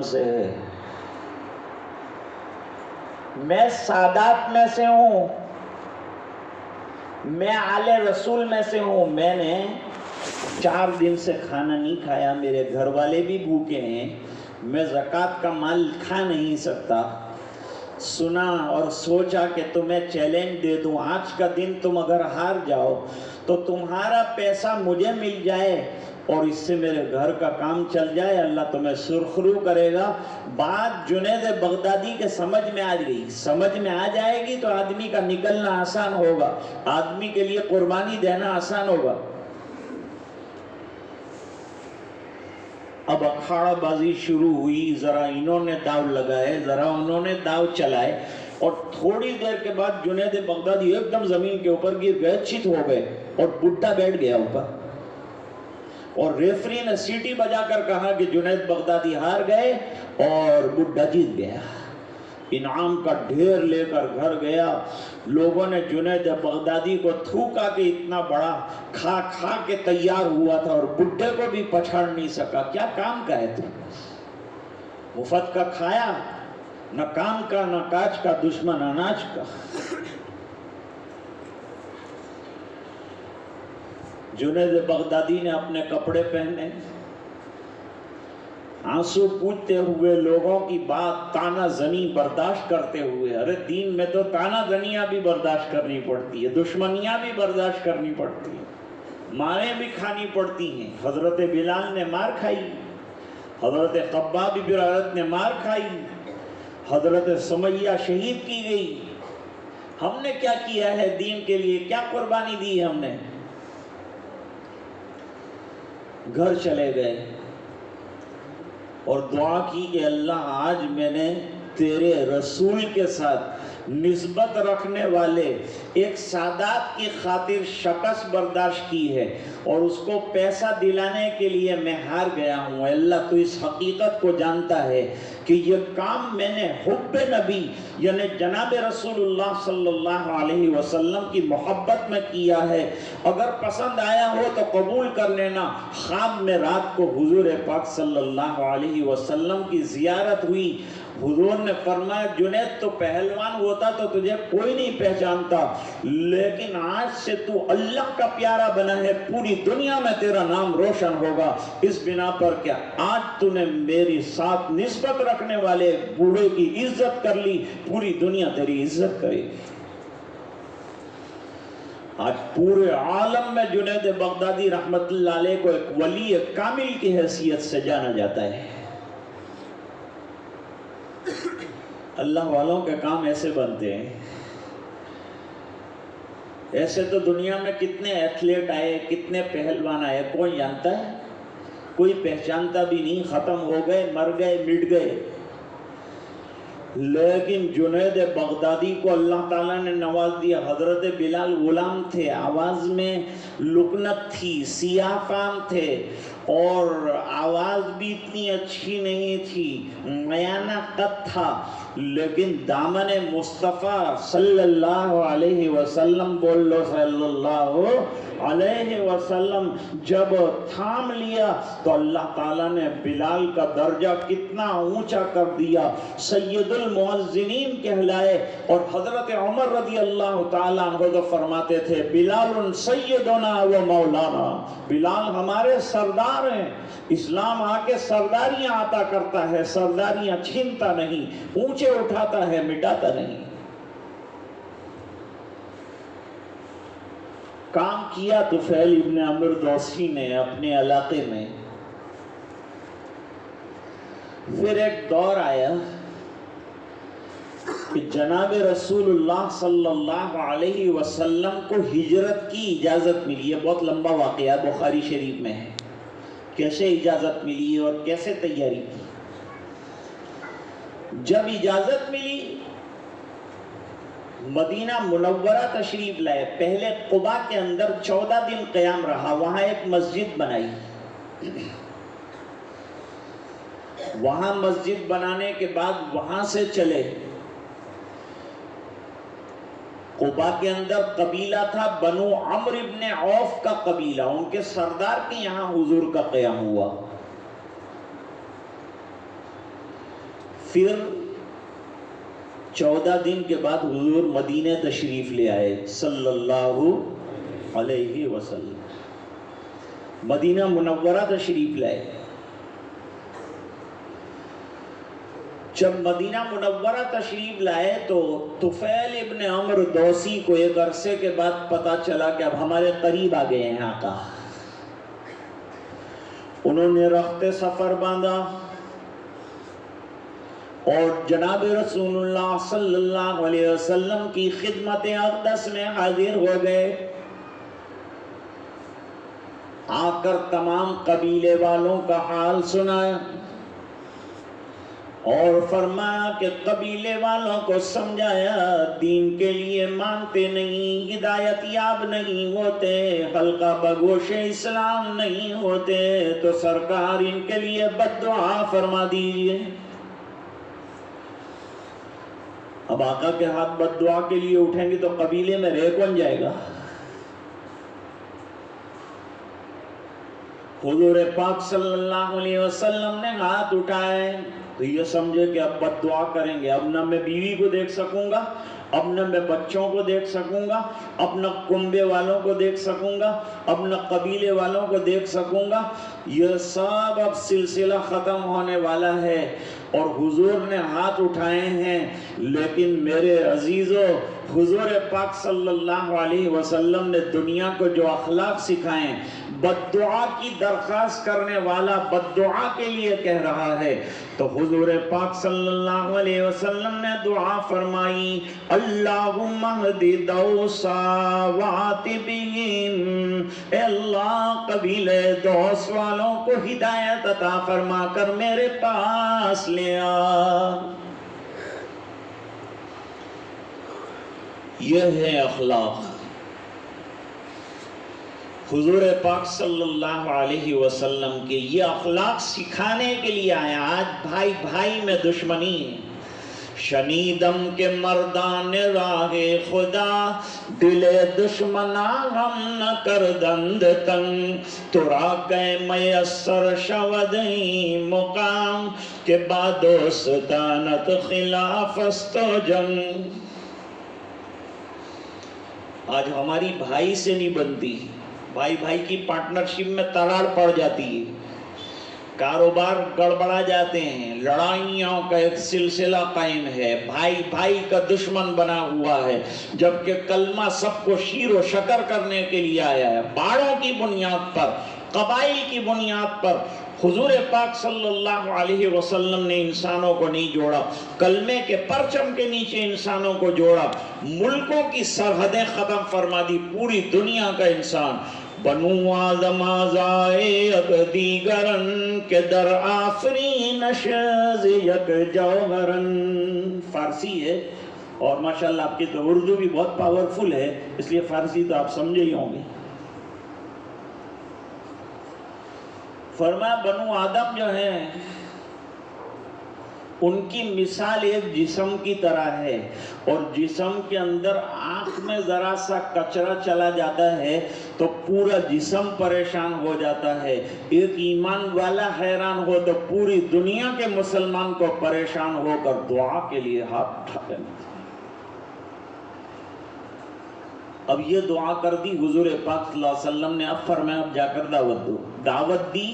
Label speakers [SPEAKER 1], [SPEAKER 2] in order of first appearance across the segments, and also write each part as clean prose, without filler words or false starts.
[SPEAKER 1] سے ہے. میں سادات میں سے ہوں، میں آل رسول میں سے ہوں. میں نے 4 دن سے کھانا نہیں کھایا، میرے گھر والے بھی بھوکے ہیں، میں زکوٰۃ کا مال کھا نہیں سکتا. سنا اور سوچا کہ تمہیں چیلنج دے دوں، آج کا دن تم اگر ہار جاؤ تو تمہارا پیسہ مجھے مل جائے اور اس سے میرے گھر کا کام چل جائے، اللہ تمہیں سرخرو کرے گا. بات جنید بغدادی کے سمجھ میں آ گئی. سمجھ میں آ جائے گی تو آدمی کا نکلنا آسان ہوگا، آدمی کے لیے قربانی دینا آسان ہوگا. اب اکھاڑا بازی شروع ہوئی، ذرا انہوں نے داؤ لگائے، ذرا انہوں نے داؤ چلائے، اور تھوڑی دیر کے بعد جنید بغدادی ایک دم زمین کے اوپر گر گئے، چت ہو گئے، اور بڈھا بیٹھ گیا اوپر. اور ریفری نے سیٹی بجا کر کہا کہ جنید بغدادی ہار گئے اور بڈھا جیت گیا. انعام کا ڈھیر لے کر گھر گیا. لوگوں نے جنید بغدادی کو تھوکا کہ اتنا بڑا کھا کھا کے تیار ہوا تھا اور بڈھے کو بھی پچھاڑ نہیں سکا. کیا کام کا ہے تو مفت کا کھایا، نہ کام کا نہ کاج کا، دشمن اناج کا. جنید بغدادی نے اپنے کپڑے پہنے، آنسو پوچھتے ہوئے، لوگوں کی بات تانا زنی برداشت کرتے ہوئے. ارے دین میں تو تانا زنیاں بھی برداشت کرنی پڑتی ہے، دشمنیاں بھی برداشت کرنی پڑتی ہیں، ماریں بھی کھانی پڑتی ہیں. حضرت بلال نے مار کھائی، حضرت خباب بن ارت نے مار کھائی، حضرت سمیہ شہید کی گئی. ہم نے کیا کیا ہے دین کے لیے؟ کیا قربانی دی ہے ہم نے؟ گھر چلے گئے اور دعا کی کہ اللہ آج میں نے تیرے رسول کے ساتھ نسبت رکھنے والے ایک سادات کی خاطر شکست برداشت کی ہے اور اس کو پیسہ دلانے کے لیے میں ہار گیا ہوں. اللہ تو اس حقیقت کو جانتا ہے کہ یہ کام میں نے حب نبی یعنی جناب رسول اللہ صلی اللہ علیہ وسلم کی محبت میں کیا ہے. اگر پسند آیا ہو تو قبول کر لینا. خواب میں رات کو حضور پاک صلی اللہ علیہ وسلم کی زیارت ہوئی. حضور نے فرمایا جنید تو پہلوان ہوتا تو تجھے کوئی نہیں پہچانتا، لیکن آج سے تو اللہ کا پیارا بنا ہے، پوری دنیا میں تیرا نام روشن ہوگا. اس بنا پر کیا آج تو نے میری ساتھ نسبت رکھنے والے بوڑھے کی عزت کر لی، پوری دنیا تیری عزت کرے گی. آج پورے عالم میں جنید بغدادی رحمت اللہ علیہ کو ایک ولی کامل کی حیثیت سے جانا جاتا ہے. اللہ والوں کے کام ایسے بنتے ہیں. ایسے تو دنیا میں کتنے ایتھلیٹ آئے، کتنے پہلوان آئے، کوئی جانتا ہے؟ کوئی پہچانتا بھی نہیں، ختم ہو گئے، مر گئے، مٹ گئے. لیکن جنید بغدادی کو اللہ تعالیٰ نے نواز دیا. حضرت بلال غلام تھے، آواز میں لکنت تھی، سیاہ فام تھے اور آواز بھی اتنی اچھی نہیں تھی، میانہ قد تھا، لیکن دامن مصطفیٰ صلی اللہ علیہ وسلم، بول لو صلی اللہ علیہ وسلم، جب تھام لیا تو اللہ تعالیٰ نے بلال کا درجہ کتنا اونچا کر دیا، سید المؤذنین کہلائے. اور حضرت عمر رضی اللہ تعالیٰ عنہ تو فرماتے تھے بلال سیدنا و مولانا، بلال ہمارے سردار ہیں. اسلام آ کے سرداریاں عطا کرتا ہے، سرداریاں چھینتا نہیں، اونچے اٹھاتا ہے، مٹاتا نہیں. کام کیا طفیل ابن عمرو دوسی نے اپنے علاقے میں. پھر ایک دور آیا کہ جناب رسول اللہ صلی اللہ علیہ وسلم کو ہجرت کی اجازت ملی. یہ بہت لمبا واقعہ بخاری شریف میں ہے، کیسے اجازت ملی اور کیسے تیاری کی. جب اجازت ملی مدینہ منورہ تشریف لائے. پہلے قباء کے اندر 14 دن قیام رہا، وہاں ایک مسجد بنائی. وہاں مسجد بنانے کے بعد وہاں سے چلے. قباء کے اندر قبیلہ تھا بنو عمرو ابن عوف کا قبیلہ، ان کے سردار کے یہاں حضور کا قیام ہوا. پھر 14 دن کے بعد حضور مدینہ تشریف لے آئے صلی اللہ علیہ وسلم، مدینہ منورہ تشریف لائے۔ جب مدینہ منورہ تشریف لائے تو طفیل ابن عمرو دوسی کو ایک عرصے کے بعد پتا چلا کہ اب ہمارے قریب آ گئے ہیں آقا۔ انہوں نے رخت سفر باندھا اور جناب رسول اللہ صلی اللہ علیہ وسلم کی خدمت اقدس میں حاضر ہو گئے۔ آ کر تمام قبیلے والوں کا حال سنایا اور فرمایا کہ قبیلے والوں کو سمجھایا دین کے لیے مانتے نہیں، ہدایت یاب نہیں ہوتے، حلقہ بگوش اسلام نہیں ہوتے تو سرکار ان کے لیے بد دعا فرما دیجئے۔ اب آقا کے ہاتھ بد دعا کے لیے اٹھیں گے تو قبیلے میں رہ کون جائے گا؟ حضور پاک صلی اللہ علیہ وسلم نے ہاتھ اٹھائے تو یہ سمجھے کہ اب بد دعا کریں گے، اب نہ میں بیوی کو دیکھ سکوں گا، اب نہ میں بچوں کو دیکھ سکوں گا، اب نہ کنبے والوں کو دیکھ سکوں گا، اب نہ قبیلے والوں کو دیکھ سکوں گا، یہ سب اب سلسلہ ختم ہونے والا ہے۔ اور حضور نے ہاتھ اٹھائے ہیں، لیکن میرے عزیزو حضور پاک صلی اللہ علیہ وسلم نے دنیا کو جو اخلاق سکھائیں، بد دعا کی درخواست کرنے والا بد دعا کے لیے کہہ رہا ہے تو حضور پاک صلی اللہ علیہ وسلم نے دعا فرمائی، اللہم اہد دوسا واتبہم، اے اللہ قبیلہ دوس والوں کو ہدایت عطا فرما کر میرے پاس لے آ۔ یہ ہے اخلاق۔ حضور پاک صلی اللہ علیہ وسلم کے یہ اخلاق سکھانے کے لیے آیا۔ آج بھائی بھائی میں دشمنی ہے، شنیدم کے مردان راہ خدا، دل دشمنا ہم نہ کردند تنگ، ترا کہ میسر شودئی مقام، کہ بادوستانت خلاف است و جنگ۔ آج ہماری بھائی سے نہیں بنتی، بھائی بھائی کی پارٹنرشپ میں تراڑ پڑ جاتی ہے، کاروبار گڑبڑا جاتے ہیں، لڑائیوں کا ایک سلسلہ قائم ہے، بھائی بھائی کا دشمن بنا ہوا ہے، جبکہ کلمہ سب کو شیر و شکر کرنے کے لیے آیا ہے۔ باڑوں کی بنیاد پر، قبائل کی بنیاد پر حضور پاک صلی اللہ علیہ وسلم نے انسانوں کو نہیں جوڑا، کلمے کے پرچم کے نیچے انسانوں کو جوڑا، ملکوں کی سرحدیں ختم فرما دی، پوری دنیا کا انسان۔ بنو آدم آزائے یک دیگرن، کہ در آفرینش ز یک جوہرن۔ فارسی ہے اور ماشاءاللہ آپ کی تو اردو بھی بہت پاورفل ہے، اس لیے فارسی تو آپ سمجھے ہی ہوں گے۔ فرمایا بنو آدم جو ہیں ان کی مثال ایک جسم کی طرح ہے، اور جسم کے اندر آنکھ میں ذرا سا کچرا چلا جاتا ہے تو پورا جسم پریشان ہو جاتا ہے۔ ایک ایمان والا حیران ہو تو پوری دنیا کے مسلمان کو پریشان ہو کر دعا کے لیے ہاتھ اٹھا دینا۔ اب یہ دعا کر دی حضور پاک صلی اللہ علیہ وسلم نے، اب فرمایا اب جا کر دعوت دو۔ دعوت دی،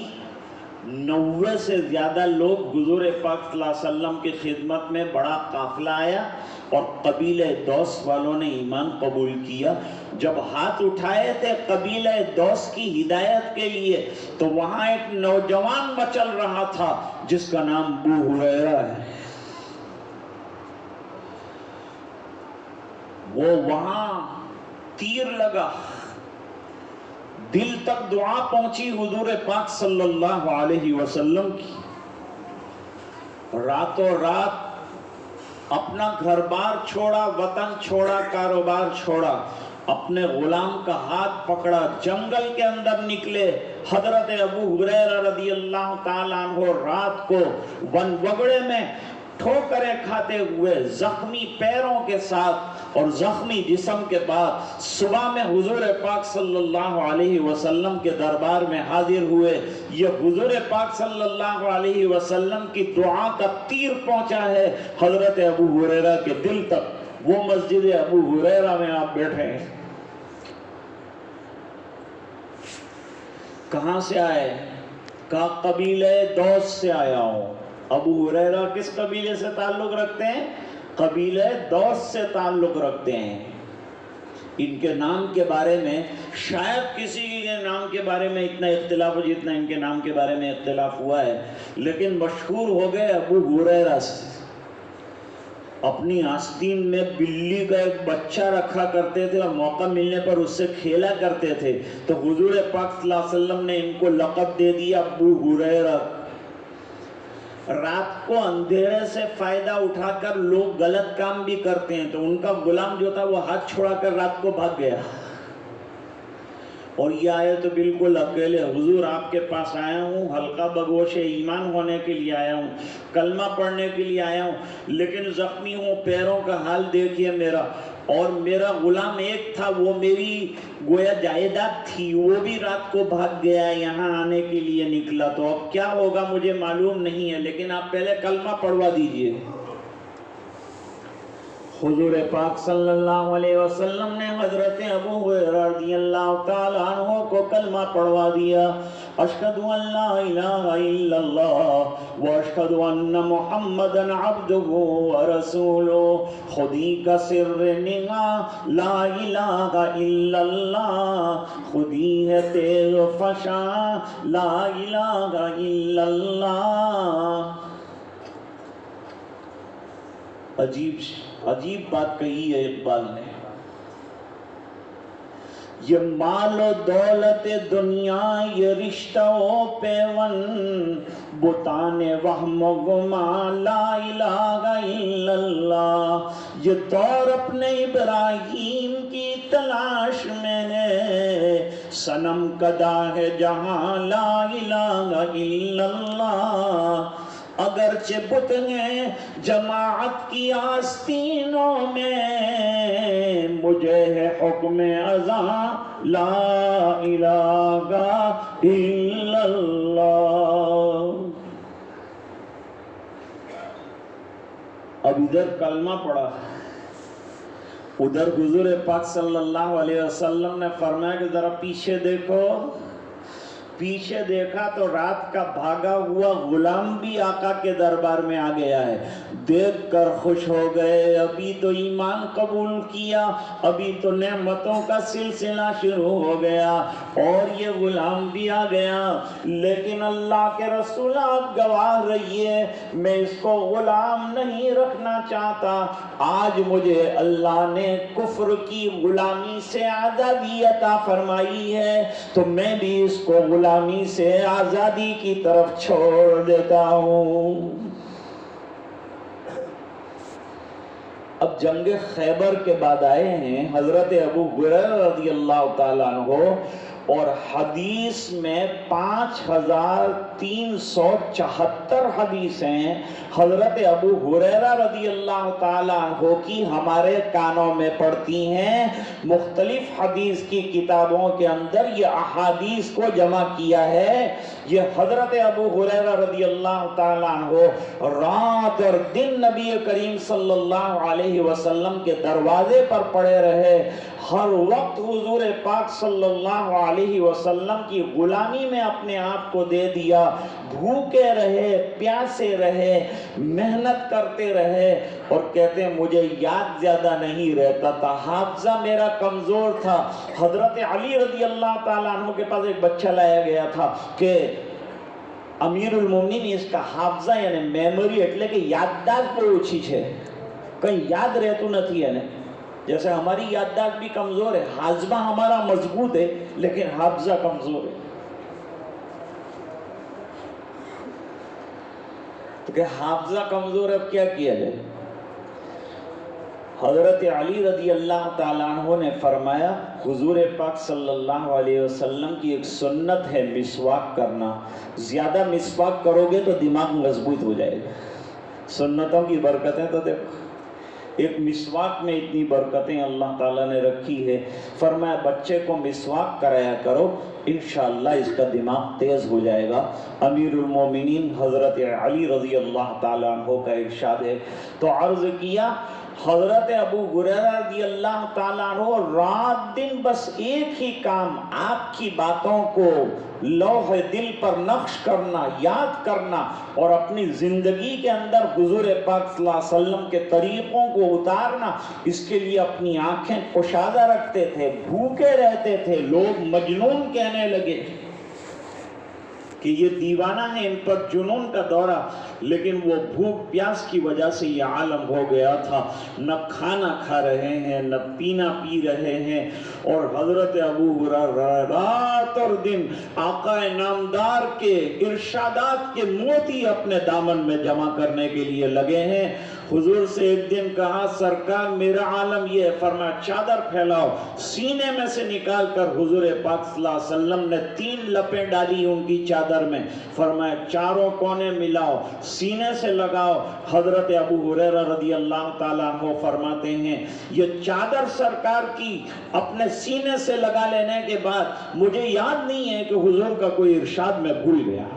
[SPEAKER 1] 90 سے زیادہ لوگ حضور پاک صلی اللہ علیہ وسلم کی خدمت میں، بڑا قافلہ آیا اور قبیلہ دوس والوں نے ایمان قبول کیا۔ جب ہاتھ اٹھائے تھے قبیلہ دوس کی ہدایت کے لیے تو وہاں ایک نوجوان مچل رہا تھا جس کا نام ابو ہریرہ ہے۔ وہ وہاں تیر لگا، دل تک دعا پہنچی حضور پاک صلی اللہ علیہ وسلم کی۔ راتوں رات اپنا گھر بار چھوڑا، وطن چھوڑا، کاروبار چھوڑا، اپنے غلام کا ہاتھ پکڑا، جنگل کے اندر نکلے۔ حضرت ابو ہریرہ رضی اللہ تعالیٰ عنہ رات کو ون وگڑے میں ٹھوکریں کھاتے ہوئے زخمی پیروں کے ساتھ اور زخمی جسم کے بعد صبح میں حضور پاک صلی اللہ علیہ وسلم کے دربار میں حاضر ہوئے. یہ حضور پاک صلی اللہ علیہ وسلم کی دعا کا تیر پہنچا ہے حضرت ابو ہریرہ کے دل تک. وہ مسجد ابو ہریرہ میں آپ بیٹھے ہیں. کہاں سے آئے؟ کہا قبیلہ دوس سے آیا ہوں. ابو ہریرہ کس قبیلے سے تعلق رکھتے ہیں؟ قبیلہ دوس سے تعلق رکھتے ہیں. ان کے نام کے بارے میں شاید کسی کے نام کے بارے میں اتنا اختلاف ہو جتنا ان کے نام کے بارے میں اختلاف ہوا ہے، لیکن مشہور ہو گئے ابو ہریرہ سے. اپنی آستین میں بلی کا ایک بچہ رکھا کرتے تھے اور موقع ملنے پر اس سے کھیلا کرتے تھے. تو حضور پاک صلی اللہ علیہ وسلم نے ان کو لقب دے دیا ابو ہریرہ. رات کو اندھیرے سے فائدہ اٹھا کر لوگ غلط کام بھی کرتے ہیں، تو ان کا غلام جو تھا وہ ہاتھ چھوڑا کر رات کو بھاگ گیا. اور یہ آئے تو بالکل اکیلے. حضور آپ کے پاس آیا ہوں، حلقہ بگوش ایمان ہونے کے لیے آیا ہوں، کلمہ پڑھنے کے لیے آیا ہوں، لیکن زخمی ہوں، پیروں کا حال دیکھیے میرا. اور میرا غلام ایک تھا، وہ میری گویا جائیداد تھی، وہ بھی رات کو بھاگ گیا، یہاں آنے کے لیے نکلا. تو اب کیا ہوگا مجھے معلوم نہیں ہے، لیکن آپ پہلے کلمہ پڑھوا دیجئے. حضور پاک صلی اللہ علیہ وسلم نے حضرت ابو ہریرہ رضی اللہ تعالیٰ عنہ کو کلمہ پڑھوا دیا. اشہد ان لا الہ الا اللہ و اشہد ان محمدا عبدہ ورسولہ. خودی کا سر نگا لا الہ الا اللہ، خودی ہے تیغ فشاں لا الہ الا اللہ. عجیب بات کہی ہے اقبال نے. یہ مال و دولت دنیا، یہ رشتہ و پیون، بتان وہم و گمان لا الہ الا اللہ. یہ دور اپنے ابراہیم کی تلاش میں ہے، صنم کدا ہے جہاں لا الہ الا اللہ. اگرچہ بت ہیں جماعت کی آستینوں میں، مجھے ہے حکم اذاں لا الہ الا اللہ. اب ادھر کلمہ پڑھا، ادھر حضور پاک صلی اللہ علیہ وسلم نے فرمایا کہ ذرا پیچھے دیکھو. پیچھے دیکھا تو رات کا بھاگا ہوا غلام بھی آقا کے دربار میں آ گیا ہے. دیکھ کر خوش ہو گئے، ابھی تو ایمان قبول کیا، ابھی تو نعمتوں کا سلسلہ شروع ہو گیا اور یہ غلام بھی آ گیا. لیکن اللہ کے رسول آپ گواہ رہیے، میں اس کو غلام نہیں رکھنا چاہتا. آج مجھے اللہ نے کفر کی غلامی سے آزادی عطا فرمائی ہے، تو میں بھی اس کو غلامی سے آزادی کی طرف چھوڑ دیتا ہوں. اب جنگ خیبر کے بعد آئے ہیں حضرت ابو ہریرہ رضی اللہ تعالیٰ عنہ، اور حدیث میں 5374 حدیثیں حضرت ابو ہریرہ رضی اللہ تعالیٰ عنہ کی ہمارے کانوں میں پڑتی ہیں. مختلف حدیث کی کتابوں کے اندر یہ احادیث کو جمع کیا ہے. یہ حضرت ابو ہریرہ رضی اللہ تعالیٰ عنہ رات اور دن نبی کریم صلی اللہ علیہ وسلم کے دروازے پر پڑے رہے. ہر وقت حضور پاک صلی اللہ علیہ وسلم کی غلامی میں اپنے آپ کو دے دیا. بھوکے رہے، پیاسے رہے، محنت کرتے رہے، اور کہتے ہیں مجھے یاد زیادہ نہیں رہتا تھا، حافظہ میرا کمزور تھا. حضرت علی رضی اللہ تعالیٰ عنہ کے پاس ایک بچہ لایا گیا تھا کہ امیر المومنین اس کا حافظہ یعنی میموری اٹلے کہ یادداشت بہت اچھی ہے، کہیں یاد رہتو نتھی ہے. جیسے ہماری یادداشت بھی کمزور ہے، حافظہ ہمارا مضبوط ہے لیکن حافظہ کمزور ہے. تو کہ حافظہ کمزور ہے، اب کیا کیا جائے؟ حضرت علی رضی اللہ تعالیٰ عنہ نے فرمایا حضور پاک صلی اللہ علیہ وسلم کی ایک سنت ہے مسواک کرنا. زیادہ مسواک کرو گے تو دماغ مضبوط ہو جائے گا. سنتوں کی برکتیں تو دیکھو، ایک مسواک میں اتنی برکتیں اللہ تعالیٰ نے رکھی ہے۔ فرمایا بچے کو مسواک کرایا کرو، انشاءاللہ اس کا دماغ تیز ہو جائے گا۔ امیر المومنین حضرت علی رضی اللہ تعالیٰ عنہ کا ارشاد ہے۔ تو عرض کیا حضرت ابو ہریرہ رضی اللہ تعالیٰ عنہ رات دن بس ایک ہی کام، آپ کی باتوں کو لوح دل پر نقش کرنا، یاد کرنا اور اپنی زندگی کے اندر حضور پاک صلی اللہ علیہ وسلم کے طریقوں کو اتارنا، اس کے لیے اپنی آنکھیں کشادہ رکھتے تھے، بھوکے رہتے تھے۔ لوگ مجنون کہنے لگے کہ یہ دیوانہ ہے، ان پر جنون کا دورہ، لیکن وہ بھوک پیاس کی وجہ سے یہ عالم ہو گیا تھا، نہ کھانا کھا رہے ہیں نہ پینا پی رہے ہیں۔ اور حضرت ابو ہریرہ رات اور دن آقا نامدار کے ارشادات کے موتی اپنے دامن میں جمع کرنے کے لیے لگے ہیں۔ حضور سے ایک دن کہا سرکار میرا عالم یہ ہے، فرمایا چادر پھیلاؤ، سینے میں سے نکال کر حضور پاک صلی اللہ علیہ وسلم نے 3 لپیں ڈالی ان کی چادر میں، فرمایا چاروں کونے ملاؤ، سینے سے لگاؤ۔ حضرت ابو ہریرہ رضی اللہ تعالیٰ عنہ فرماتے ہیں یہ چادر سرکار کی اپنے سینے سے لگا لینے کے بعد مجھے یاد نہیں ہے کہ حضور کا کوئی ارشاد میں بھول گیا۔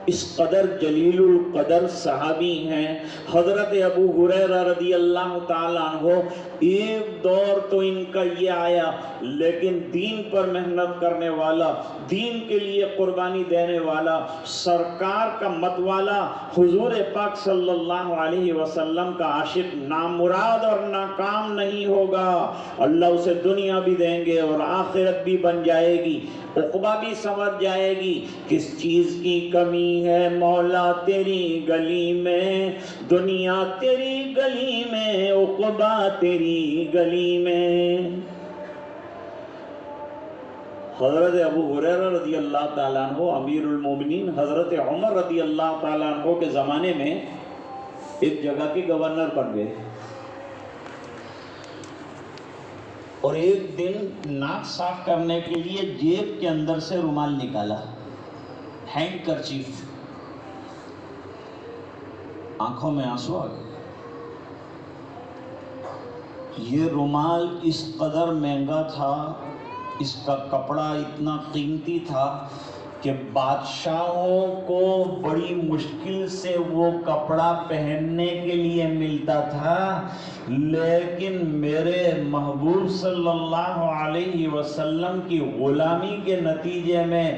[SPEAKER 1] اس قدر جلیل القدر صحابی ہیں حضرت ابو ہریرہ رضی اللہ تعالیٰ عنہ۔ ایک دور تو ان کا یہ آیا، لیکن دین پر محنت کرنے والا، دین کے لیے قربانی دینے والا، سرکار کا متوالا، حضور پاک صلی اللہ علیہ وسلم کا عاشق نامراد اور ناکام نہیں ہوگا۔ اللہ اسے دنیا بھی دیں گے اور آخرت بھی بن جائے گی، عقبہ بھی سنور جائے گی۔ کس چیز کی کمی ہے مولا تیری گلی میں، دنیا تیری گلی میں، عقبہ تیری گلی میں۔ حضرت ابو ہریرہ رضی اللہ تعالیٰ عنہ امیر المومنین حضرت عمر رضی اللہ تعالیٰ عنہ کے زمانے میں ایک جگہ کے گورنر بن گئے، اور ایک دن ناک صاف کرنے کے لیے جیب کے اندر سے رومال نکالا، ہینڈ کرچیف، آنکھوں میں آنسو آ گئے۔ یہ رومال اس قدر مہنگا تھا، اس کا کپڑا اتنا قیمتی تھا کہ بادشاہوں کو بڑی مشکل سے وہ کپڑا پہننے کے لیے ملتا تھا، لیکن میرے محبوب صلی اللہ علیہ وسلم کی غلامی کے نتیجے میں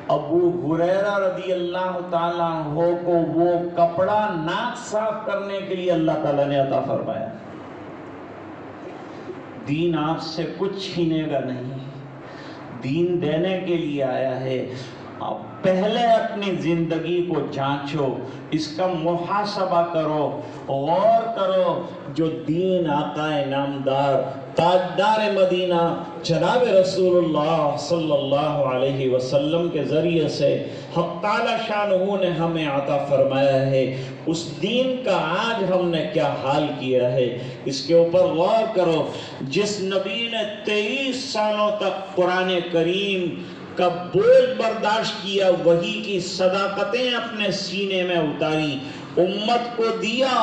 [SPEAKER 1] ابو ہریرہ رضی اللہ تعالیٰ عنہ کو وہ کپڑا ناک صاف کرنے کے لیے اللہ تعالیٰ نے عطا فرمایا۔ دین آپ سے کچھ چھینے گا نہیں، دین دینے کے لیے آیا ہے۔ آپ پہلے اپنی زندگی کو جانچو، اس کا محاسبہ کرو، غور کرو۔ جو دین آقا نامدار تاجدار مدینہ جناب رسول اللہ صلی اللہ علیہ وسلم کے ذریعے سے حق تعالی شانہ نے ہمیں عطا فرمایا ہے، اس دین کا آج ہم نے کیا حال کیا ہے، اس کے اوپر غور کرو۔ جس نبی نے 23 سالوں تک قرآن کریم کا بوجھ برداشت کیا، وحی کی صداقتیں اپنے سینے میں اتاری، امت کو دیا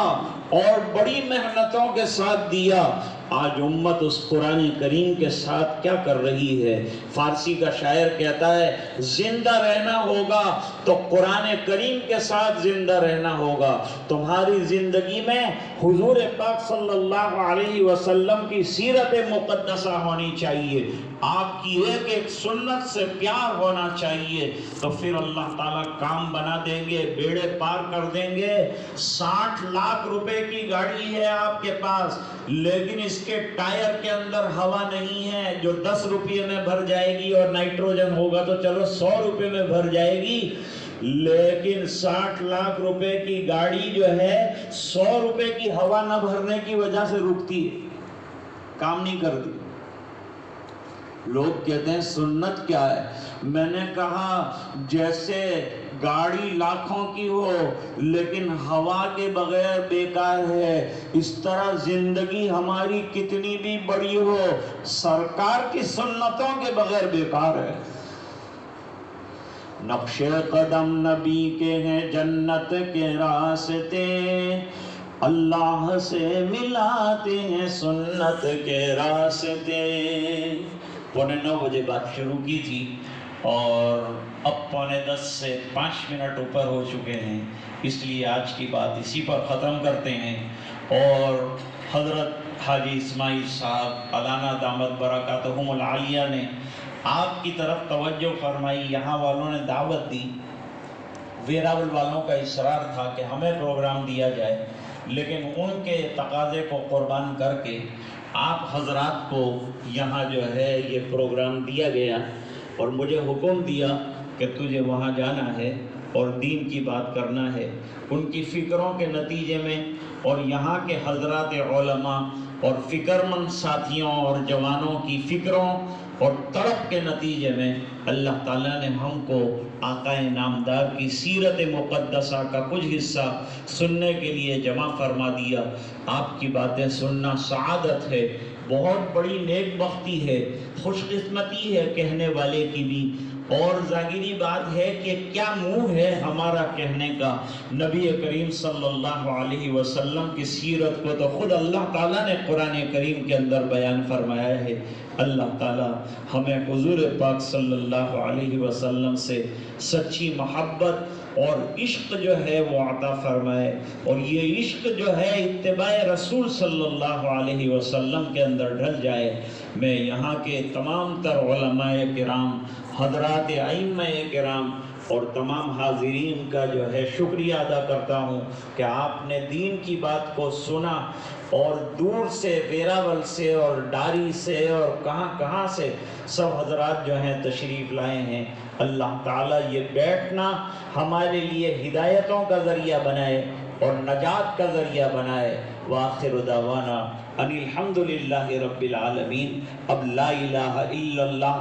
[SPEAKER 1] اور بڑی محنتوں کے ساتھ دیا، آج امت اس قرآن کریم کے ساتھ کیا کر رہی ہے؟ فارسی کا شاعر کہتا ہے زندہ رہنا ہوگا تو قرآن کریم کے ساتھ زندہ رہنا ہوگا۔ تمہاری زندگی میں حضور پاک صلی اللہ علیہ وسلم کی سیرت مقدسہ ہونی چاہیے، آپ کی ایک ایک سنت سے پیار ہونا چاہیے، تو پھر اللہ تعالیٰ کام بنا دیں گے، بیڑے پار کر دیں گے۔ 60 لاکھ روپے کی گاڑی ہے آپ کے پاس، لیکن اس کے ٹائر کے اندر ہوا نہیں ہے جو 10 روپے میں بھر جائے گی، اور نائٹروجن ہوگا تو چلو 100 روپے میں بھر جائے گی، لیکن 60 لاکھ روپے کی گاڑی جو ہے 100 روپے کی ہوا نہ بھرنے کی وجہ سے رکتی ہے، کام نہیں کرتی۔ لوگ کہتے ہیں سنت کیا ہے؟ میں نے کہا جیسے گاڑی لاکھوں کی ہو لیکن ہوا کے بغیر بیکار ہے، اس طرح زندگی ہماری کتنی بھی بڑی ہو سرکار کی سنتوں کے بغیر بیکار ہے۔ نقش قدم نبی کے ہیں جنت کے راستے، اللہ سے ملاتے ہیں سنت کے راستے۔ 9:15 بجے بات شروع کی تھی اور اب 9:10 سے 5 منٹ اوپر ہو چکے ہیں، اس لیے آج کی بات اسی پر ختم کرتے ہیں۔ اور حضرت حاجی اسماعیل صاحب علانہ دامت برکاتہم العالیہ نے آپ کی طرف توجہ فرمائی، یہاں والوں نے دعوت دی، ویراول والوں کا اصرار تھا کہ ہمیں پروگرام دیا جائے، لیکن ان کے تقاضے کو قربان کر کے آپ حضرات کو یہاں جو ہے یہ پروگرام دیا گیا، اور مجھے حکم دیا کہ تجھے وہاں جانا ہے اور دین کی بات کرنا ہے۔ ان کی فکروں کے نتیجے میں اور یہاں کے حضرات علماء اور فکر مند ساتھیوں اور جوانوں کی فکروں اور تڑپ کے نتیجے میں اللہ تعالیٰ نے ہم کو آقا نامدار کی سیرت مقدسہ کا کچھ حصہ سننے کے لیے جمع فرما دیا۔ آپ کی باتیں سننا سعادت ہے، بہت بڑی نیک بختی ہے، خوش قسمتی ہے کہنے والے کی بھی، اور ظاہری بات ہے کہ کیا منہ ہے ہمارا کہنے کا۔ نبی کریم صلی اللہ علیہ وسلم کی سیرت کو تو خود اللہ تعالیٰ نے قرآن کریم کے اندر بیان فرمایا ہے۔ اللہ تعالیٰ ہمیں حضور پاک صلی اللہ علیہ وسلم سے سچی محبت اور عشق جو ہے وہ عطا فرمائے، اور یہ عشق جو ہے اتباع رسول صلی اللہ علیہ وسلم کے اندر ڈھل جائے۔ میں یہاں کے تمام تر علماء کرام، حضرات ائمہ کرام اور تمام حاضرین کا جو ہے شکریہ ادا کرتا ہوں کہ آپ نے دین کی بات کو سنا، اور دور سے ویراول سے اور ڈاری سے اور کہاں کہاں سے سب حضرات جو ہیں تشریف لائے ہیں۔ اللہ تعالیٰ یہ بیٹھنا ہمارے لیے ہدایتوں کا ذریعہ بنائے اور نجات کا ذریعہ بنائے۔ وآخر دعوانا ان الحمدللہ رب العالمین۔ اب لا الہ الا اللہ